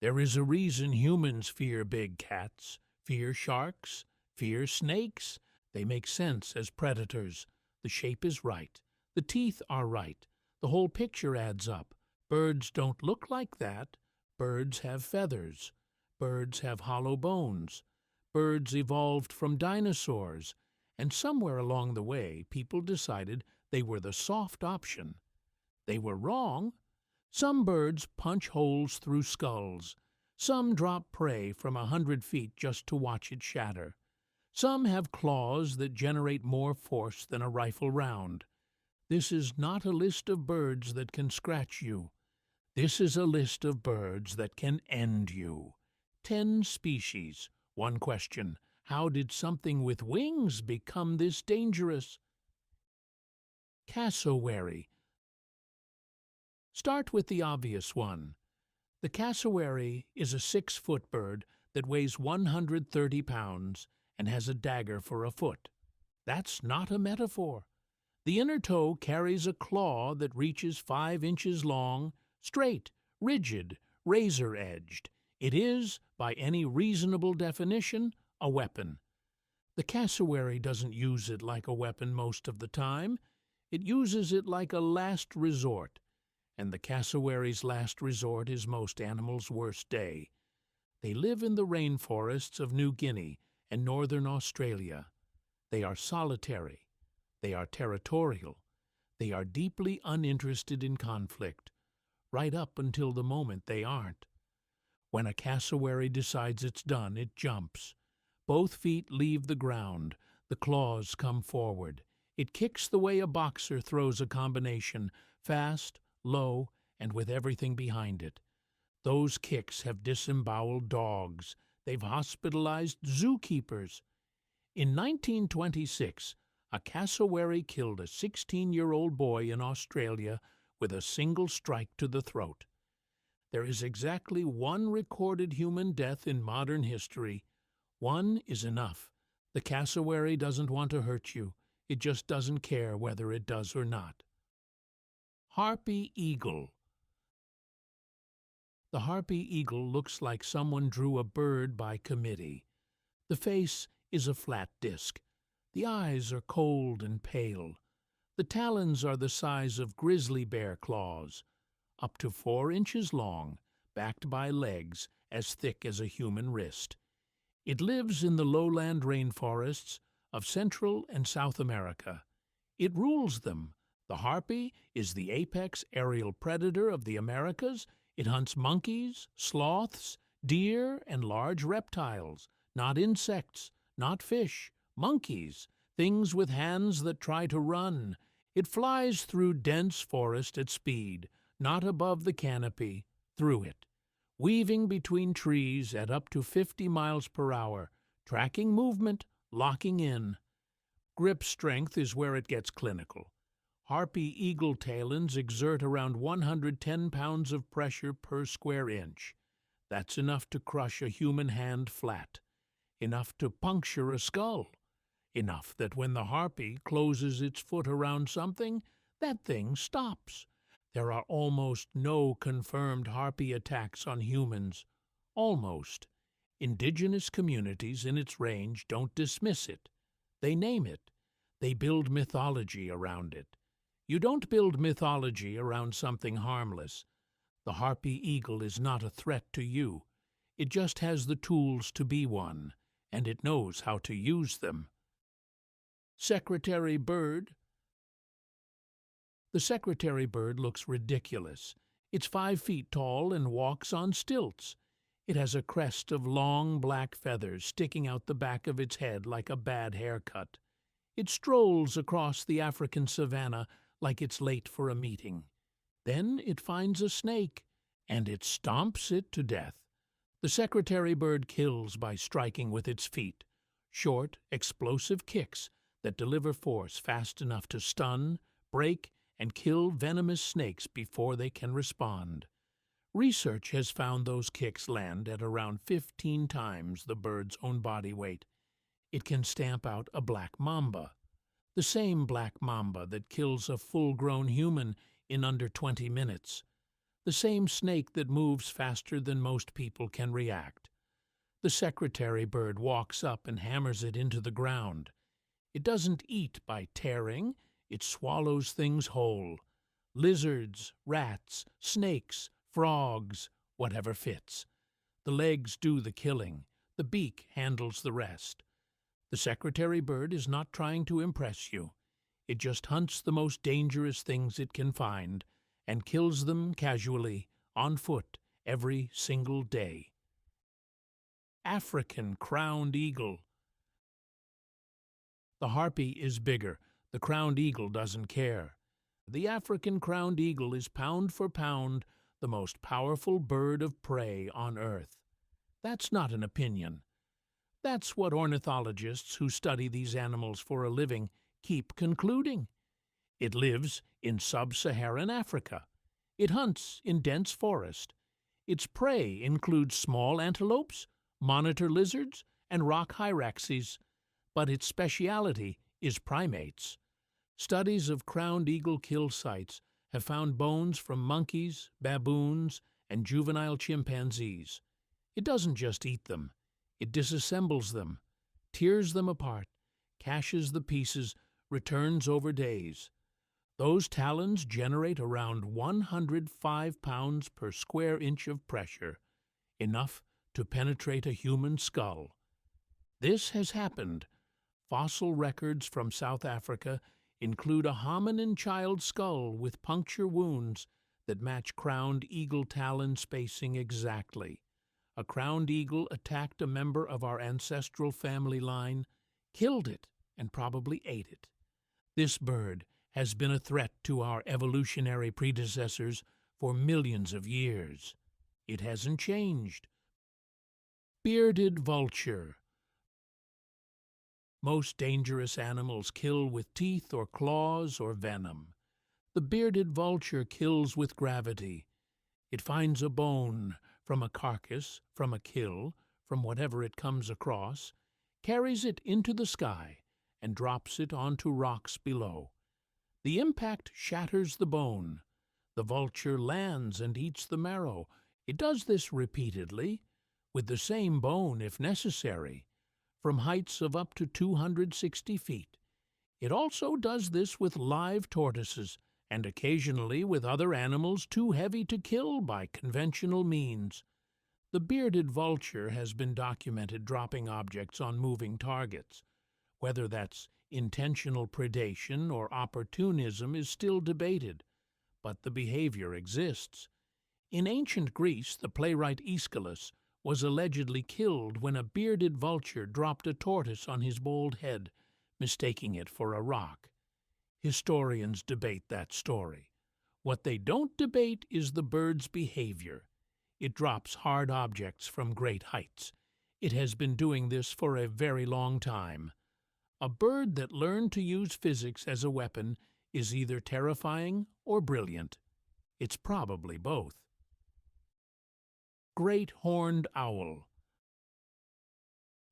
There is a reason humans fear big cats, fear sharks, fear snakes. They make sense as predators. The shape is right. The teeth are right. The whole picture adds up. Birds don't look like that. Birds have feathers. Birds have hollow bones. Birds evolved from dinosaurs. And somewhere along the way, people decided they were the soft option. They were wrong. Some birds punch holes through skulls. Some drop prey from 100 feet just to watch it shatter. Some have claws that generate more force than a rifle round. This is not a list of birds that can scratch you. This is a list of birds that can end you. 10 species. One question: how did something with wings become this dangerous? Cassowary. Start with the obvious one. The cassowary is a 6-foot bird that weighs 130 pounds and has a dagger for a foot. That's not a metaphor. The inner toe carries a claw that reaches 5 inches long, straight, rigid, razor-edged. It is, by any reasonable definition, a weapon. The cassowary doesn't use it like a weapon most of the time. It uses it like a last resort. And the cassowary's last resort is most animals' worst day. They live in the rainforests of New Guinea and northern Australia. They are solitary. They are territorial. They are deeply uninterested in conflict, right up until the moment they aren't. When a cassowary decides it's done, it jumps. Both feet leave the ground. The claws come forward. It kicks the way a boxer throws a combination, fast, low, and with everything behind it. Those kicks have disemboweled dogs. They've hospitalized zookeepers. In 1926, a cassowary killed a 16-year-old boy in Australia with a single strike to the throat. There is exactly one recorded human death in modern history. One is enough. The cassowary doesn't want to hurt you. It just doesn't care whether it does or not. Harpy Eagle. The harpy eagle looks like someone drew a bird by committee. The face is a flat disc. The eyes are cold and pale. The talons are the size of grizzly bear claws, up to 4 inches long, backed by legs as thick as a human wrist. It lives in the lowland rainforests of Central and South America. It rules them. The harpy is the apex aerial predator of the Americas. It hunts monkeys, sloths, deer, and large reptiles, not insects, not fish, monkeys, things with hands that try to run. It flies through dense forest at speed, not above the canopy, through it, weaving between trees at up to 50 miles per hour, tracking movement, locking in. Grip strength is where it gets clinical. Harpy eagle talons exert around 110 pounds of pressure per square inch. That's enough to crush a human hand flat, enough to puncture a skull, enough that when the harpy closes its foot around something, that thing stops. There are almost no confirmed harpy attacks on humans. Almost. Indigenous communities in its range don't dismiss it. They name it. They build mythology around it. You don't build mythology around something harmless. The harpy eagle is not a threat to you. It just has the tools to be one, and it knows how to use them. Secretary bird. The secretary bird looks ridiculous. It's 5 feet tall and walks on stilts. It has a crest of long black feathers sticking out the back of its head like a bad haircut. It strolls across the African savanna like it's late for a meeting. Then it finds a snake, and it stomps it to death. The secretary bird kills by striking with its feet, short, explosive kicks that deliver force fast enough to stun, break, and kill venomous snakes before they can respond. Research has found those kicks land at around 15 times the bird's own body weight. It can stamp out a black mamba, the same black mamba that kills a full-grown human in under 20 minutes. the same snake that moves faster than most people can react. The secretary bird walks up and hammers it into the ground. It doesn't eat by tearing, it swallows things whole. Lizards, rats, snakes, frogs, whatever fits. The legs do the killing, the beak handles the rest. The secretary bird is not trying to impress you. It just hunts the most dangerous things it can find and kills them casually, on foot, every single day. African crowned eagle. The harpy is bigger. The crowned eagle doesn't care. The African crowned eagle is pound for pound the most powerful bird of prey on Earth. That's not an opinion. That's what ornithologists who study these animals for a living keep concluding. It lives in sub-Saharan Africa. It hunts in dense forest. Its prey includes small antelopes, monitor lizards, and rock hyraxes, but its speciality is primates. Studies of crowned eagle kill sites have found bones from monkeys, baboons, and juvenile chimpanzees. It doesn't just eat them. It disassembles them, tears them apart, caches the pieces, returns over days. Those talons generate around 105 pounds per square inch of pressure, enough to penetrate a human skull. This has happened. Fossil records from South Africa include a hominin child skull with puncture wounds that match crowned eagle talon spacing exactly. A crowned eagle attacked a member of our ancestral family line, killed it, and probably ate it. This bird has been a threat to our evolutionary predecessors for millions of years. It hasn't changed. Bearded vulture. Most dangerous animals kill with teeth or claws or venom. The bearded vulture kills with gravity. It finds a bone from a carcass, from a kill, from whatever it comes across, carries it into the sky, and drops it onto rocks below. The impact shatters the bone. The vulture lands and eats the marrow. It does this repeatedly, with the same bone if necessary, from heights of up to 260 feet. It also does this with live tortoises, and occasionally with other animals too heavy to kill by conventional means. The bearded vulture has been documented dropping objects on moving targets. Whether that's intentional predation or opportunism is still debated, but the behavior exists. In ancient Greece, the playwright Aeschylus was allegedly killed when a bearded vulture dropped a tortoise on his bald head, mistaking it for a rock. Historians debate that story. What they don't debate is the bird's behavior. It drops hard objects from great heights. It has been doing this for a very long time. A bird that learned to use physics as a weapon is either terrifying or brilliant. It's probably both. Great horned owl.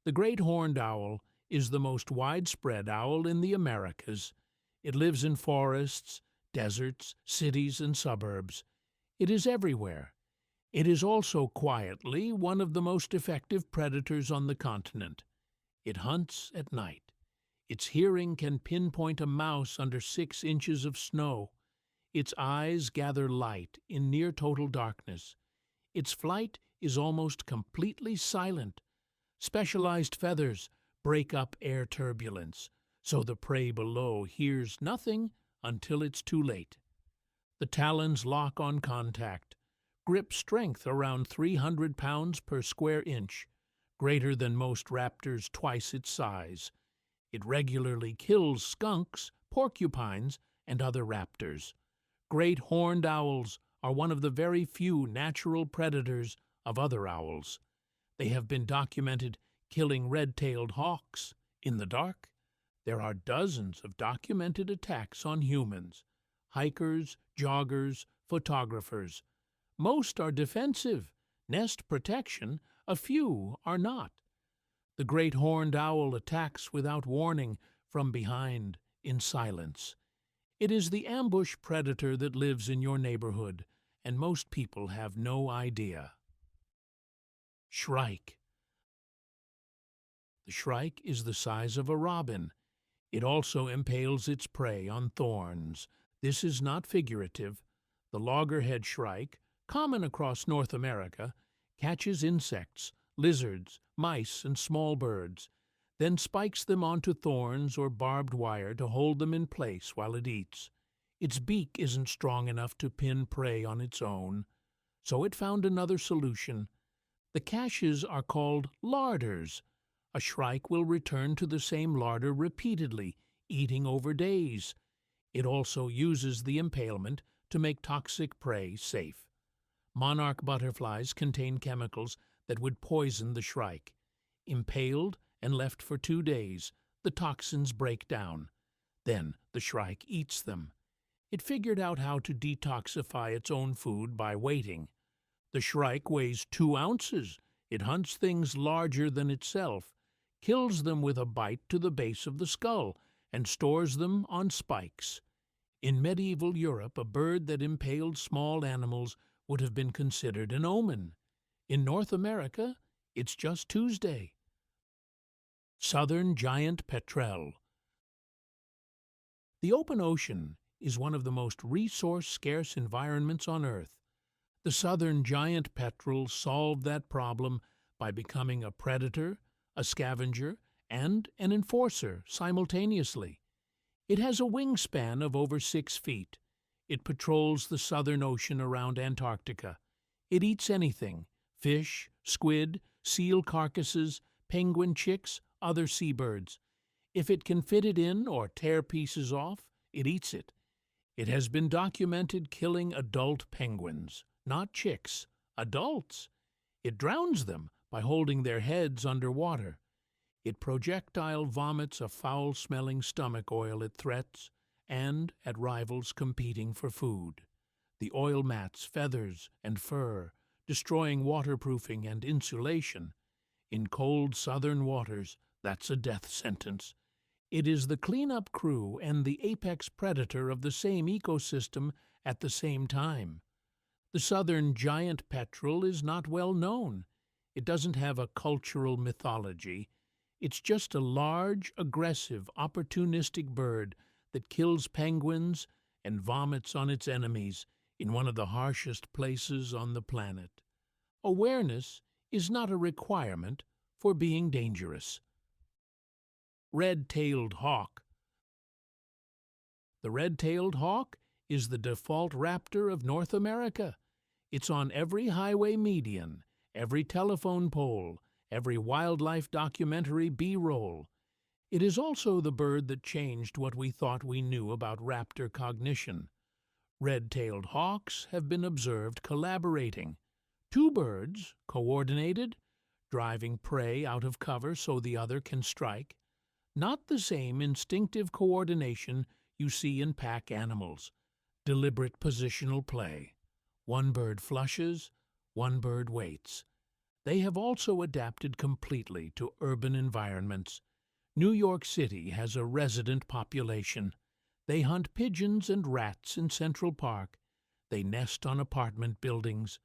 The great horned owl is the most widespread owl in the Americas. It lives in forests, deserts, cities, and suburbs. It is everywhere. It is also quietly one of the most effective predators on the continent. It hunts at night. Its hearing can pinpoint a mouse under 6 inches of snow. Its eyes gather light in near total darkness. Its flight is almost completely silent. Specialized feathers break up air turbulence, so the prey below hears nothing until it's too late. The talons lock on contact. Grip strength around 300 pounds per square inch, greater than most raptors twice its size. It regularly kills skunks, porcupines, and other raptors. Great horned owls are one of the very few natural predators of other owls. They have been documented killing red-tailed hawks in the dark. There are dozens of documented attacks on humans, hikers, joggers, photographers. Most are defensive, nest protection, a few are not. The great horned owl attacks without warning from behind in silence. It is the ambush predator that lives in your neighborhood and most people have no idea. Shrike. The shrike is the size of a robin. It also impales its prey on thorns. This is not figurative. The loggerhead shrike, common across North America, catches insects, lizards, mice, and small birds, then spikes them onto thorns or barbed wire to hold them in place while it eats. Its beak isn't strong enough to pin prey on its own, so it found another solution. The caches are called larders. A shrike will return to the same larder repeatedly, eating over days. It also uses the impalement to make toxic prey safe. Monarch butterflies contain chemicals that would poison the shrike. Impaled and left for 2 days, the toxins break down. Then the shrike eats them. It figured out how to detoxify its own food by waiting. The shrike weighs 2 ounces. It hunts things larger than itself, kills them with a bite to the base of the skull, and stores them on spikes. In medieval Europe, a bird that impaled small animals would have been considered an omen. In North America, it's just Tuesday. Southern giant petrel. The open ocean is one of the most resource-scarce environments on Earth. The southern giant petrel solved that problem by becoming a predator, a scavenger, and an enforcer simultaneously. It has a wingspan of over 6 feet. It patrols the southern ocean around Antarctica. It eats anything: fish, squid, seal carcasses, penguin chicks, other seabirds. If it can fit it in or tear pieces off, it eats it. It has been documented killing adult penguins, not chicks, adults. It drowns them by holding their heads underwater. It projectile vomits a foul-smelling stomach oil at threats and at rivals competing for food. The oil mats feathers and fur, destroying waterproofing and insulation. In cold southern waters, that's a death sentence. It is the cleanup crew and the apex predator of the same ecosystem at the same time. The southern giant petrel is not well known. It doesn't have a cultural mythology. It's just a large, aggressive, opportunistic bird that kills penguins and vomits on its enemies in one of the harshest places on the planet. Awareness is not a requirement for being dangerous. Red-tailed hawk. The red-tailed hawk is the default raptor of North America. It's on every highway median, every telephone pole, every wildlife documentary B-roll. It is also the bird that changed what we thought we knew about raptor cognition. Red-tailed hawks have been observed collaborating. 2 birds, coordinated, driving prey out of cover so the other can strike. Not the same instinctive coordination you see in pack animals. Deliberate positional play. 1 bird flushes, 1 bird waits. They have also adapted completely to urban environments. New York City has a resident population. They hunt pigeons and rats in Central Park. They nest on apartment buildings.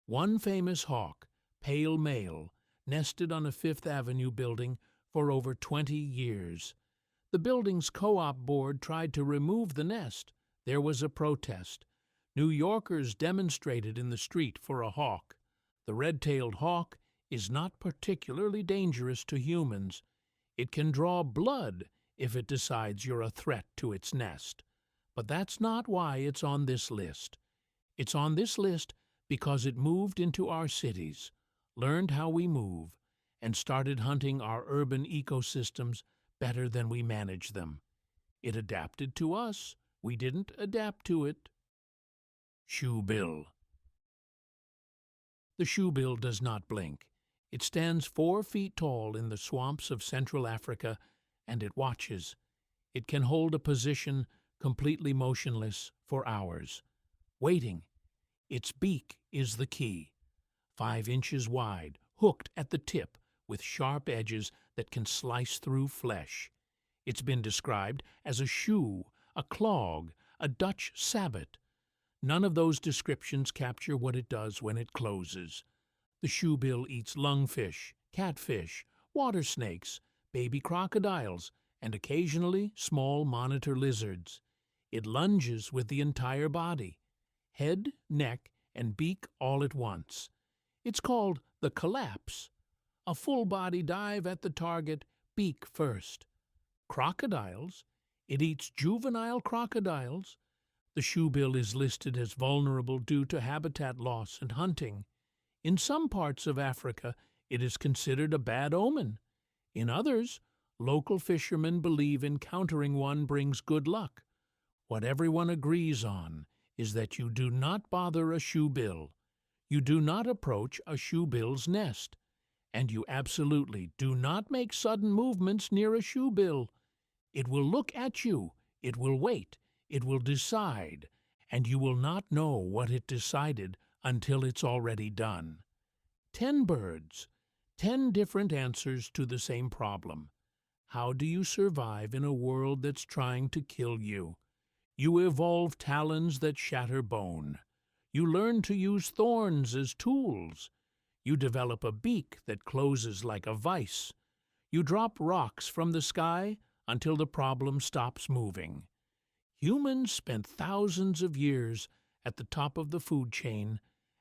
One famous hawk, pale male, nested on a Fifth Avenue building for over 20 years. The building's co-op board tried to remove the nest. There was a protest. New Yorkers demonstrated in the street for a hawk. The red-tailed hawk is not particularly dangerous to humans. It can draw blood if it decides you're a threat to its nest. But that's not why it's on this list. It's on this list because it moved into our cities, learned how we move, and started hunting our urban ecosystems better than we manage them. It adapted to us. We didn't adapt to it. Shoebill. The shoebill does not blink. It stands 4 feet tall in the swamps of Central Africa, and it watches. It can hold a position completely motionless for hours, waiting. Its beak is the key. 5 inches wide, hooked at the tip, with sharp edges that can slice through flesh. It's been described as a shoe, a clog, a Dutch sabot. None of those descriptions capture what it does when it closes. The shoebill eats lungfish, catfish, water snakes, baby crocodiles, and occasionally small monitor lizards. It lunges with the entire body, head, neck, and beak all at once. It's called the collapse, a full-body dive at the target, beak first. Crocodiles, it eats juvenile crocodiles. The shoebill is listed as vulnerable due to habitat loss and hunting. In some parts of Africa, it is considered a bad omen. In others, local fishermen believe encountering one brings good luck. What everyone agrees on is that you do not bother a shoebill. You do not approach a shoebill's nest. And you absolutely do not make sudden movements near a shoebill. It will look at you, it will wait, it will decide, and you will not know what it decided until it's already done. 10 birds, 10 different answers to the same problem. How do you survive in a world that's trying to kill you? You evolve talons that shatter bone. You learn to use thorns as tools. You develop a beak that closes like a vice. You drop rocks from the sky until the problem stops moving. Humans spent thousands of years at the top of the food chain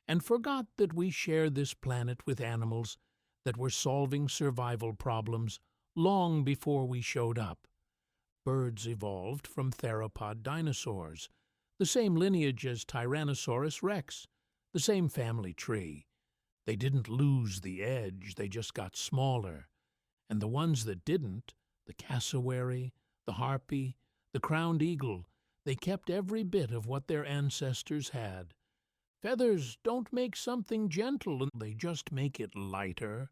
and forgot that we share this planet with animals that were solving survival problems long before we showed up. Birds evolved from theropod dinosaurs, the same lineage as Tyrannosaurus rex, the same family tree. They didn't lose the edge, they just got smaller. And the ones that didn't, the cassowary, the harpy, the crowned eagle, they kept every bit of what their ancestors had. Feathers don't make something gentle, they just make it lighter.